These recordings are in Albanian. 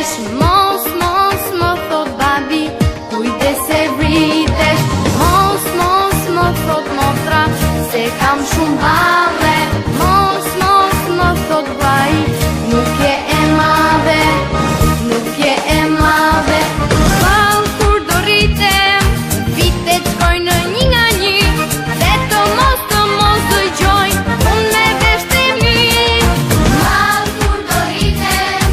rritesh, mos më thot babi, kujdes se rritesh, mos më thot motra, se kam shumë balle, mos më thot vaj, nuk je e madhe, ball kur do rritem, vitet shkojnë një nga një, veto mos dëgjojnë, unë me veshte mi. Ball kur do rritem,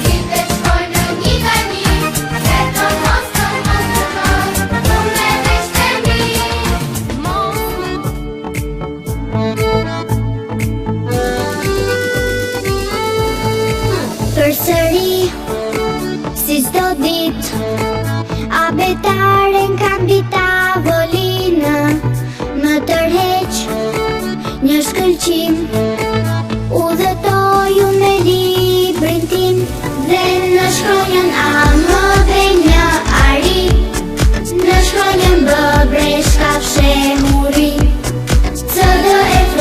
vitet shkojnë një nga një, veto mos dëgjojnë, unë me veshte mi. Përsëri, si çdo ditë, abetaren ka mbi tavolinë, më tërheq një shkëlqim, udhëtoju me librin tim, dhe në shkronjën A më dhe një ari, në shkronjën B bre shkafshe huri, CDF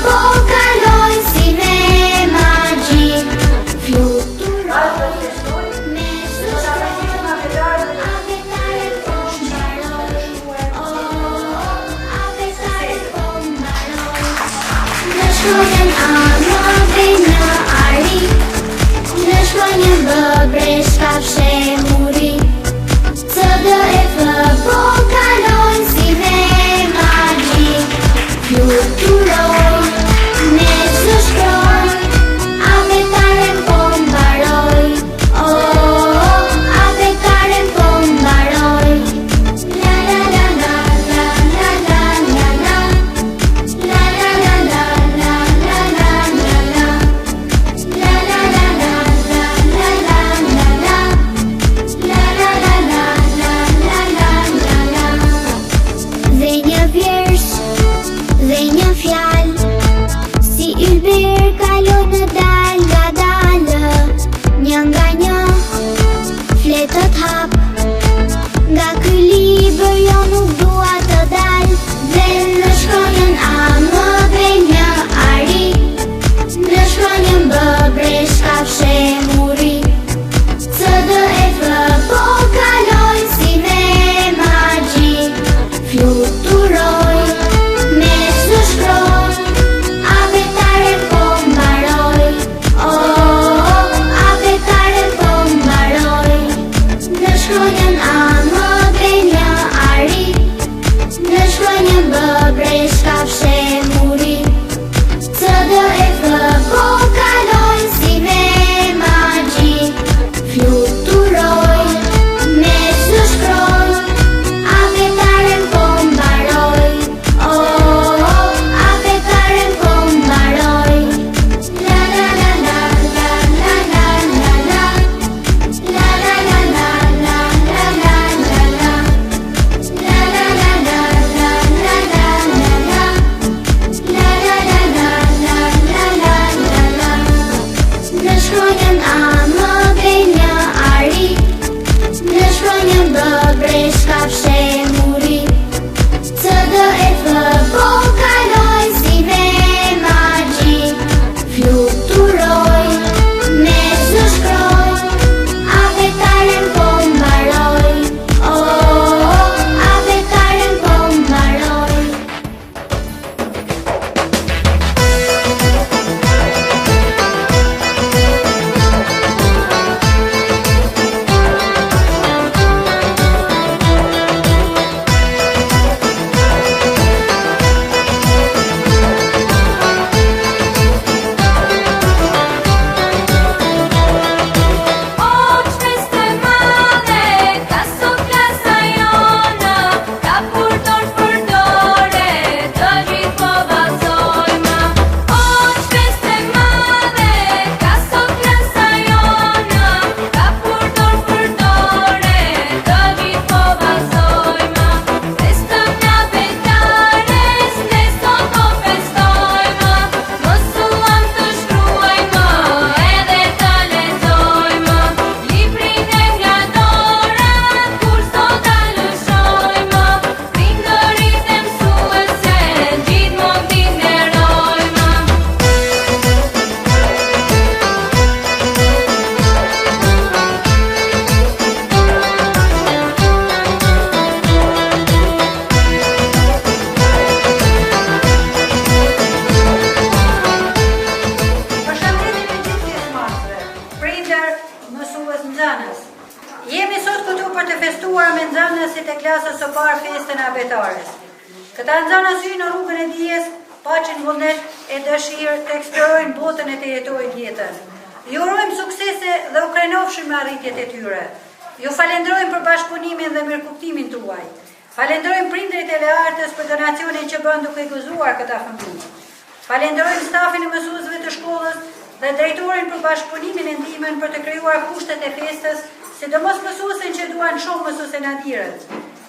po kalojnë si me magji, fluturoj me sushtroj, abetaren po mbaroj, abetaren po mbaroj, në shkronjën A më dhe një ari, në shkronjën B bre shkafshe huri, CDF po kalojnë si me magji, fluturoj me sushtroj, abetaren po mbaroj, abetaren po mbaroj, la la la la la la la la la, la la la la la la la la la, la la la la la la la la la, la la la la la la la la la. mësues nxënës. Jemi sot këtu për të festuar me nxënësit e klasës së parë festën e abetares. Këta nxënës hyjnë në rrugën e dijes, paqen vullnet e dëshirë të eksplorojnë botën e të jetojnë jetën. Ju urojmë suksese dhe u krenofshim me arritjet e tyre. Ju falenderojmë për bashkëpunimin dhe mirëkuptimin tuaj. Falenderojmë prindërit e leartës për donacionin që bën duke gëzuar këta fëmijë. Falenderojmë stafin e mësuesve të shkollës dhe drejtorin për bashkëpunimin e ndihmën për të krijuar kushtet e festës, sidomos mësuesin që duan shumë mësuesen Adirët.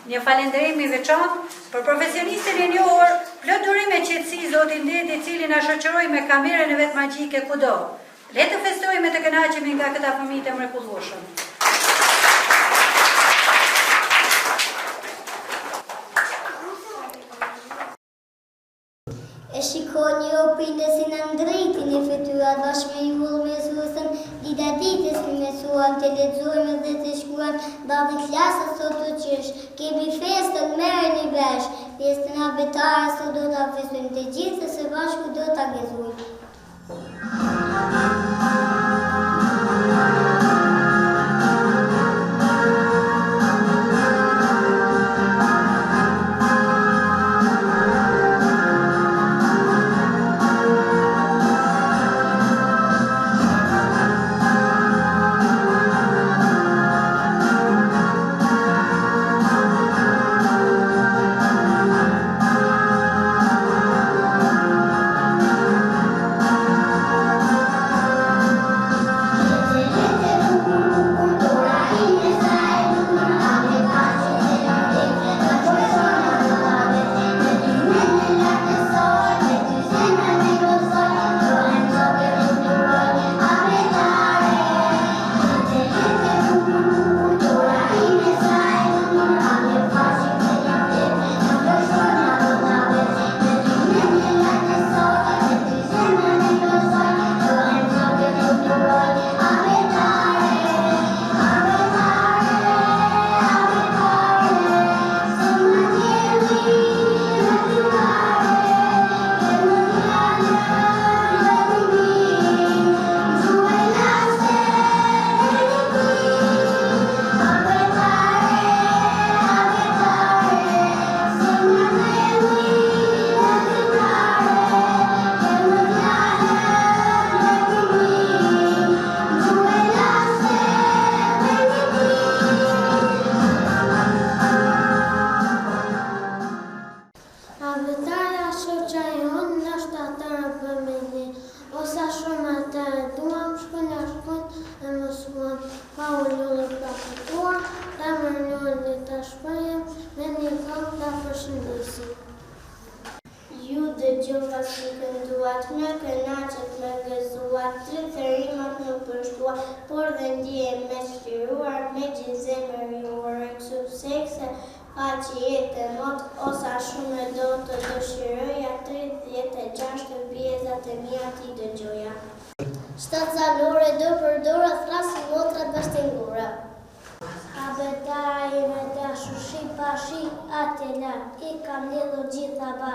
Një falenderim i veçantë për profesionistin e njohur, plot durim me qetësi Zotin Dedi, i cili na shoqëroi me kamerën e vet magjike kudo. Le të festojmë e të kënaqemi nga këta fëmijë të mrekullueshëm. E shikoni o prindesin Andrejtin e fetuar bashkë me ju mësuesën dita ditës që mësuam të lexojmë dhe të shkruajmë ballë klasës sot të qesh. Kemi festën merreni bash. Festën abetare sot do ta festojmë të gjithë dhe së bashku do ta gëzojmë. Ju dëgjova si kënduat, me kënaqet me gëzuat, të thërimat në përshtuat, por dhe ndjehem me shqiruar, me gjithë zemër ju urojmë suksese, faqe jetë mot, osa shumë do të dëshiroja, 36 pjesat e mia ti dëgjoja. 7 zanore do përdora, thrasin motrat bashkëngura. Abetara ime dashur shi pashi atela, I kam lidhur gjitha ba.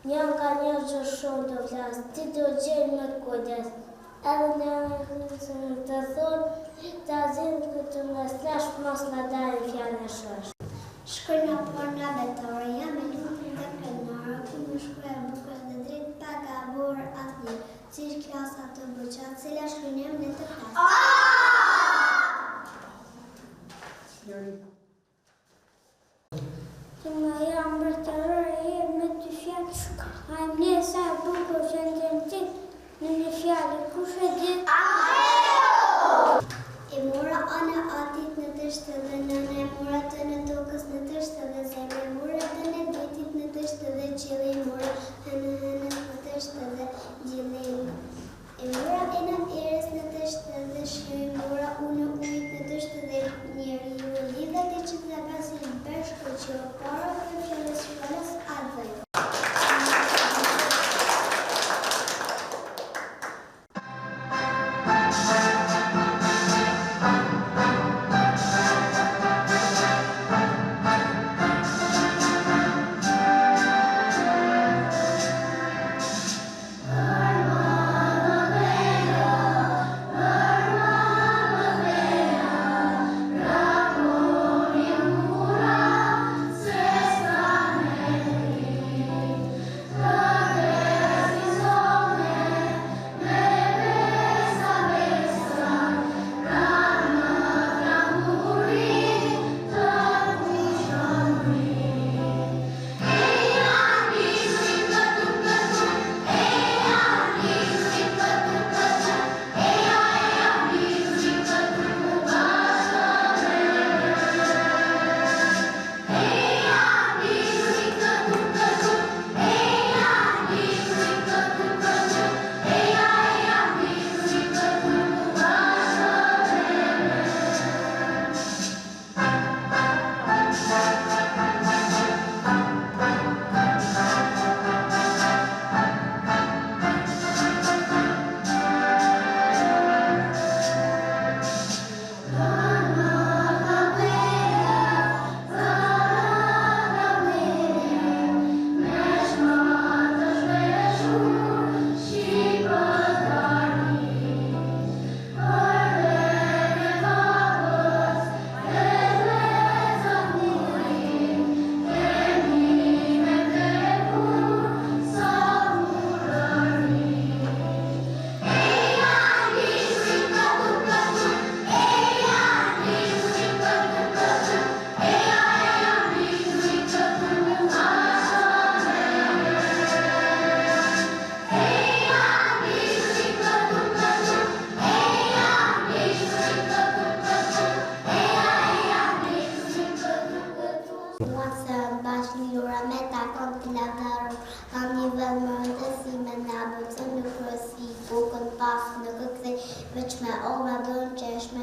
Njën ka një që shumë të flasë, ti do gjenë me kujdes. Edhe në të thonë, ta zinë këtë në slash, mos në dalin fjallë në shosh. Shkoj në porna betore, jam e lupin dhe krenarë, ku më shkruaj bukës dhe dritë pagabor atë një, cilë klasa të bëqatë, cila shkrynem në të klasë. Që më jam bërtërër e me të fjallë, a më një sa bukur që në të në në një fjallë, kush e di? E mora anë atit në tështë dhe nënë, e mora të në tokës në tështë dhe zemë, e mora të në detit në tështë dhe qili, e mora hënës në tështë dhe gjili. E mora e në erës në tështë dhe shkrim,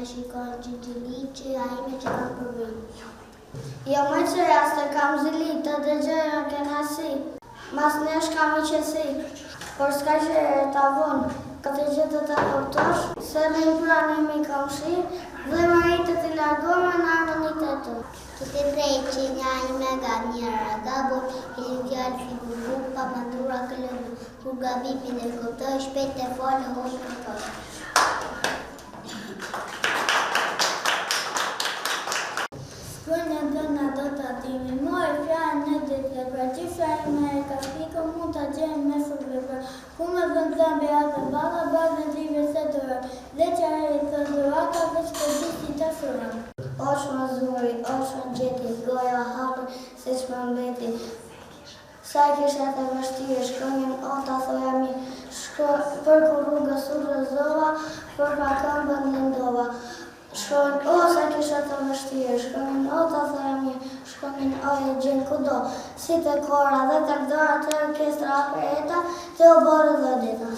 shikojnë Gjigji Liçi, ai me që kam përbëj. Jo më që jasë kam zili, të dëgjëra kënaqësi, mas nesh kam i qesi, por s'ka që ta vonë, këtë gjithë të ta kuptosh, se me në pranë mi kam shi, dhe maritë të largome në armonitet. Të të prej që një me ga njëra gabur, i vjarë fi bubu, pa mandura këllëve, ku gabimin e kuptoj, shpet e folë, hojë këtoj. Shkronja dëna do të atimi, moj fjallë në gjithë, pra që fjallë me e ka fiko, mund të gjemë me shurve, ku me vënd zambi atë bala, bazë në drive se dërë, dhe që e të dërata, veç të gjithi të shurëm. Osh më zuri, osh më gjeti, goja hapër, se që më mbeti. Sa kisha të vështirë, shkronjën o të thoja mi, për ku rrugës u rëzova, për pa këmbën lëndova. Shkronjën o sa kisha të vështirë, shkronjën o të thoja mi, shkronjën o e gjenë kudo, si të kora dhe të këdora të orkestra opereta, të oborë dhe dita.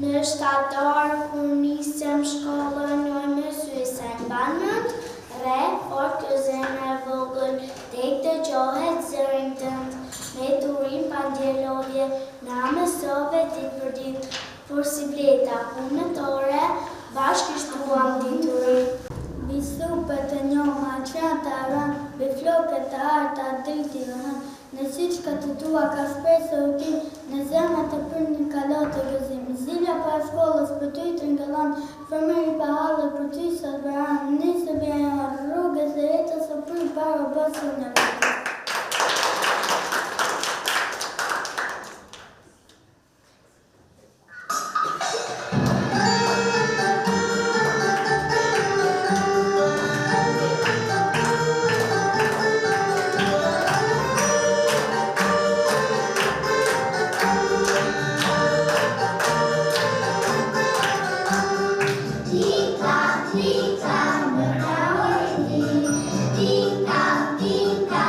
Në shtator, kur nisëm shkollën, njoj me sy se mban mend, re, fort të zemra vogël, tek të gjohet zërin tënd, me turin pa ndjelodhje, na mësove dit për dit, por si bleta punëtore, bashkë shtuam diturin. Bisupët të njoma qënë të arën, biflokët të arta driti rëhën, në syçka të tua ka shpresë utim, në zemrat të për një kalot të gëzim. Zilja pa shkollës për ty të ngëllon, fërmëri pa halë për ty sot vëran, nisë bjejnë rrugës e jetës o për baro bësë në vëtë. Tinta, tinta, më ka ojdi, tinta, tinta.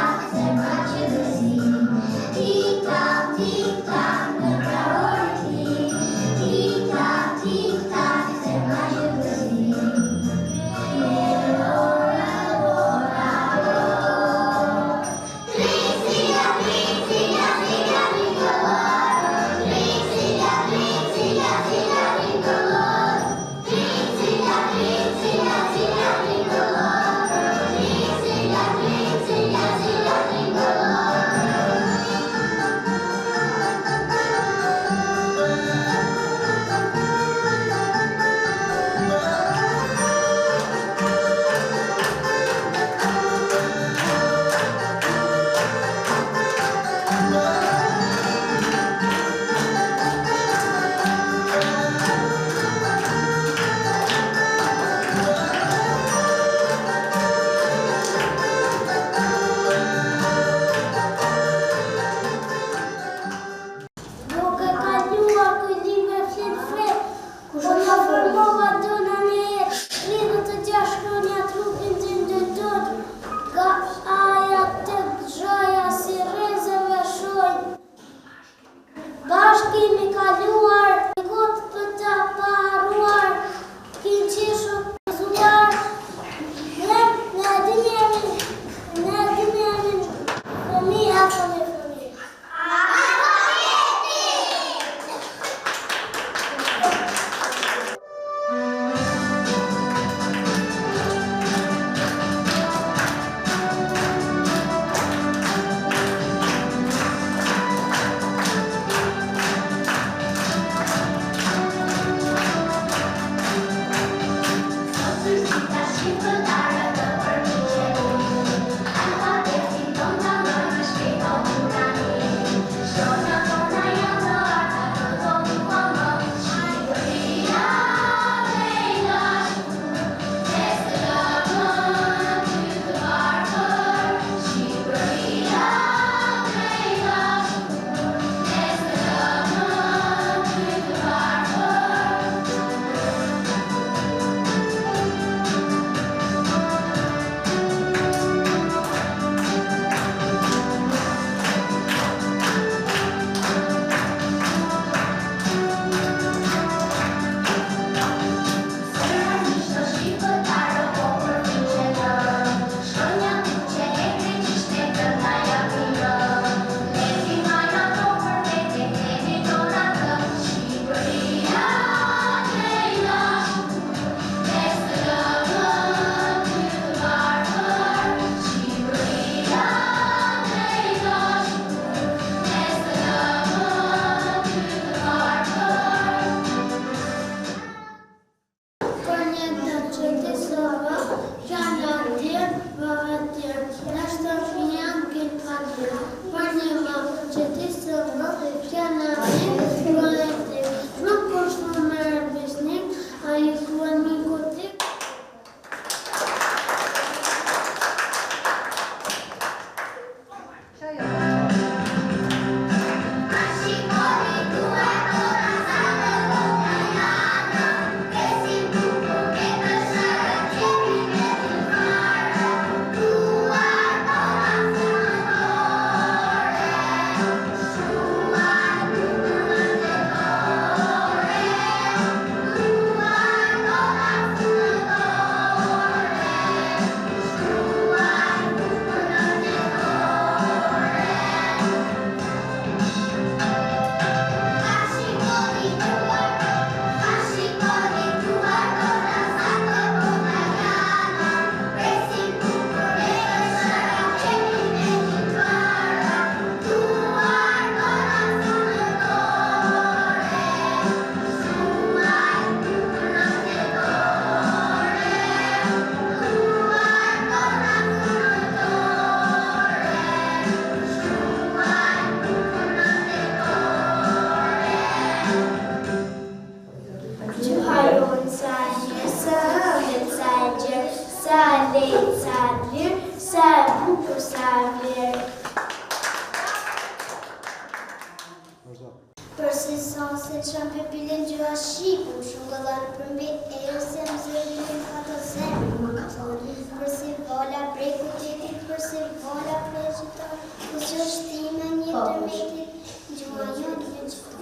Përse sa se qam për bilen gjua shqipu, shumë gëllarë për mbi e jo se më zërë në fato zemë më ka thonë. Përse vola prej kutetit, përse vola prej qëtar, përse shtima një të metit, gjua jo një qëtar.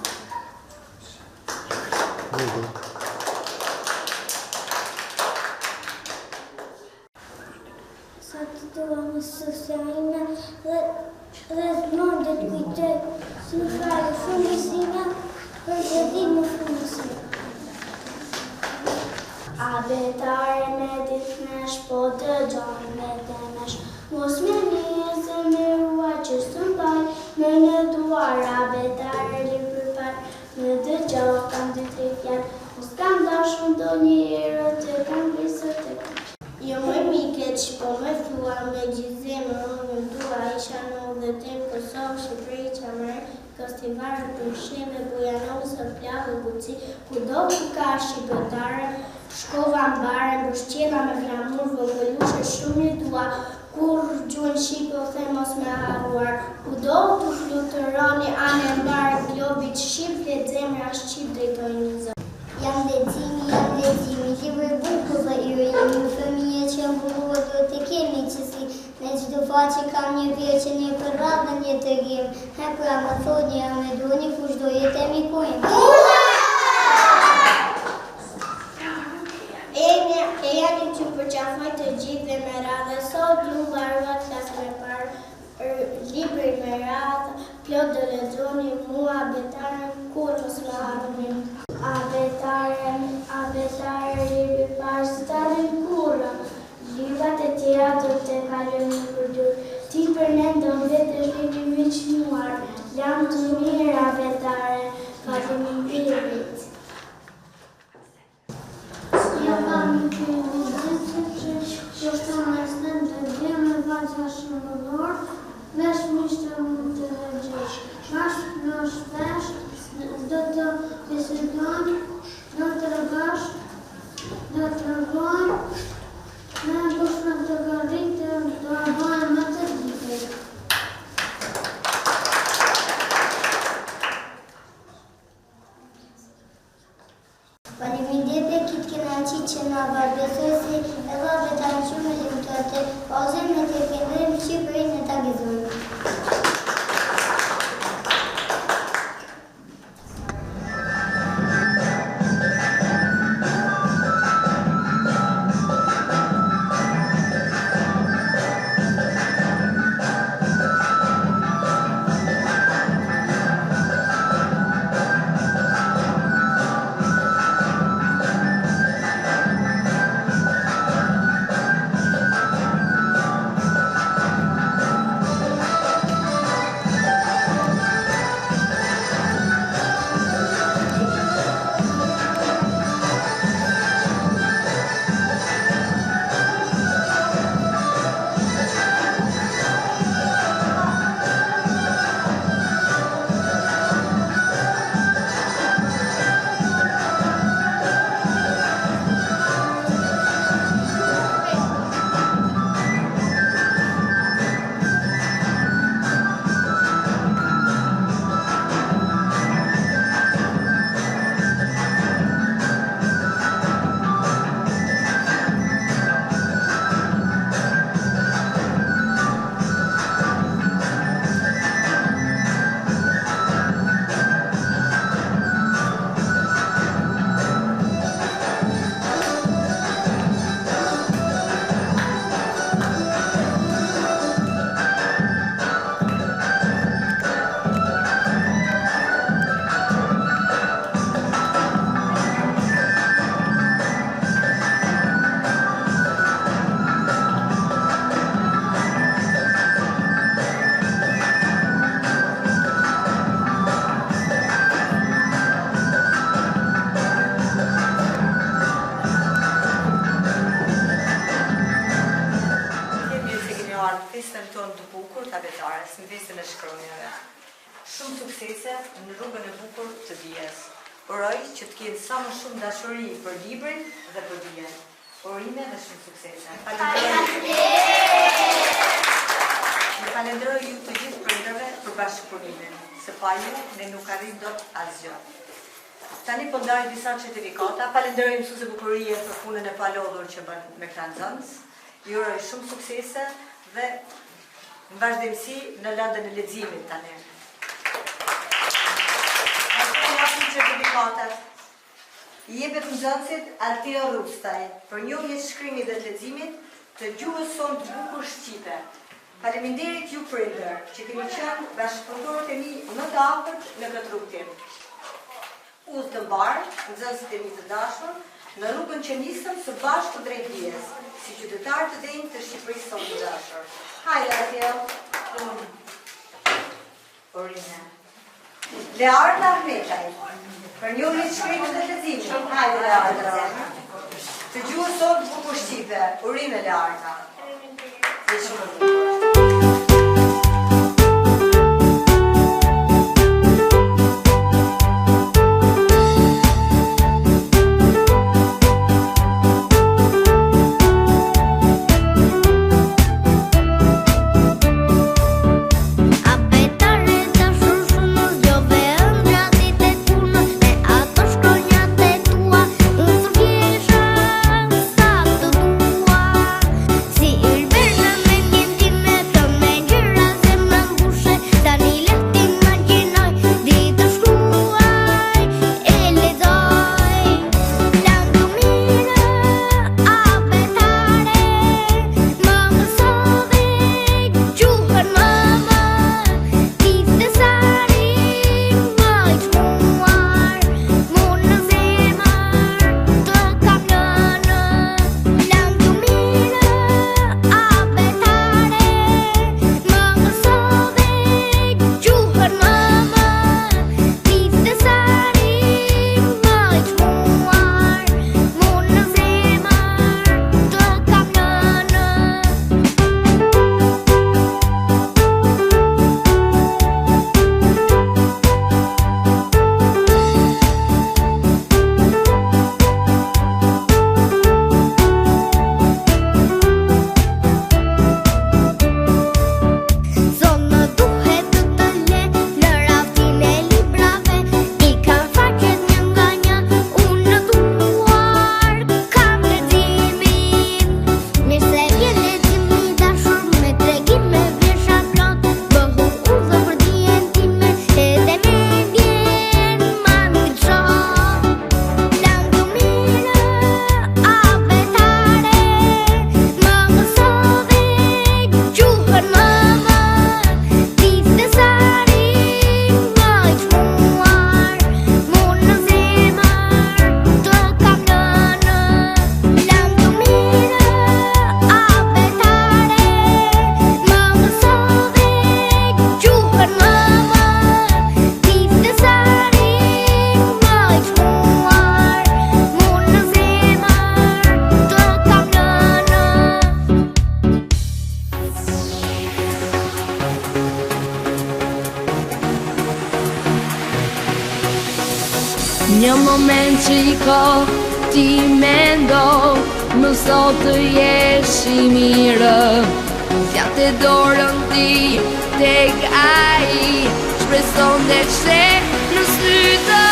Sa të doa më sësajna dhe zmondet kujtet, si më frajë fundësina, për gjedim më fundësina. A betare me ditnesh, po të gjonë me temesh, mos me njëzë me rua që së mbaj, me në duar, a betare li përpar, me të gjohë kam dy tre fjallë, mos kam dashun do një herë të kam besët e kam. Jo më mike që po me thua me gjithzemë më dua isha në dhe te Kosovë Shqipëri Qamër Kostivarë për shime Bujanovë së plavë buci ku do ku ka shqipëtare shkova në bare mbështjela me flamur vëgëllushe shumë një dua kur gjunë Shqipe o the mos me haruar ku do të flutëroni anë në barë globit Shqip le zemra Shqip drejtoj një zë. Jam leximi, libër buku dhe ire, jemi fëmije që mburuar do të kemi qësi, në çdo faqe kam një vjeqe, një përrab dhe një të gjem, pra më thoni, a me doni kush do jetë e mikojnë. E janë që përqafoj të gjithë dhe me radhe, sot ju barua klasë me parë, libri me radhe, plot dhe lexoni mua betare, kur mos më harroni. A betare, libri parë, së të kura, librat e tjera do të kalojnë në përdur. Ti për ne do vetë libri veçnuar, lam të mirë a betare, faleminderit. Ja mam Në shpesh, do të bisedojmë, do të rëgash, do të rëgojmë, me dushme të gërritë, do rëgojmë më të dite. Faleminderit e kitë kënaqësi që na varbesoj si edhe vetan shumë rezultate, ose me të këndrim Shqipërinë e tagizojmë. Festën tonë të bukur të abetares, në festën e shkronjave. Shumë suksese në rrugën e bukur të dijes. Uroj që të kenë sa më shumë dashuri për librin dhe për dijen. Urime dhe shumë suksese. Ju falenderoj ju të gjithë prindërve për bashkëpunimin, se pa ju ne nuk arrim dot asgjë. Tani po ndaj disa certifikata. Falenderoj mësuese bukurie për punën e palodhur që bën me këta nxënës. Ju uroj shumë suksese dhe në vazhdimsi në lëndën e leximit tani. Ashtu certifikatat. I jepet nxënësit Altia Rustaj për njohjen e shkrimit dhe të leximit të gjuhës sonë të bukur shqipe. Faleminderit ju prindër që keni qenë bashkëpunëtorët e mi më të afërt në këtë rrugtim. Udhë të mbarë, nxënësit e mi të dashur, në rrugën që nisëm së bashku drejt dijes, si qytetarë të denjë të Shqipërisë sonë të dashur. Hajde Atjel, Orine. Learta Ahmetaj, për njohjen e shkrimit dhe të leximit. Hajde Learta. Të gjuhës sonë të bukur shqipe, urime Learta. Si il verde me niente moment që I ko ti mendo, mëso të jesh I mirë. Zjate dorën ti tek ai, shpreson dhe qe në sy të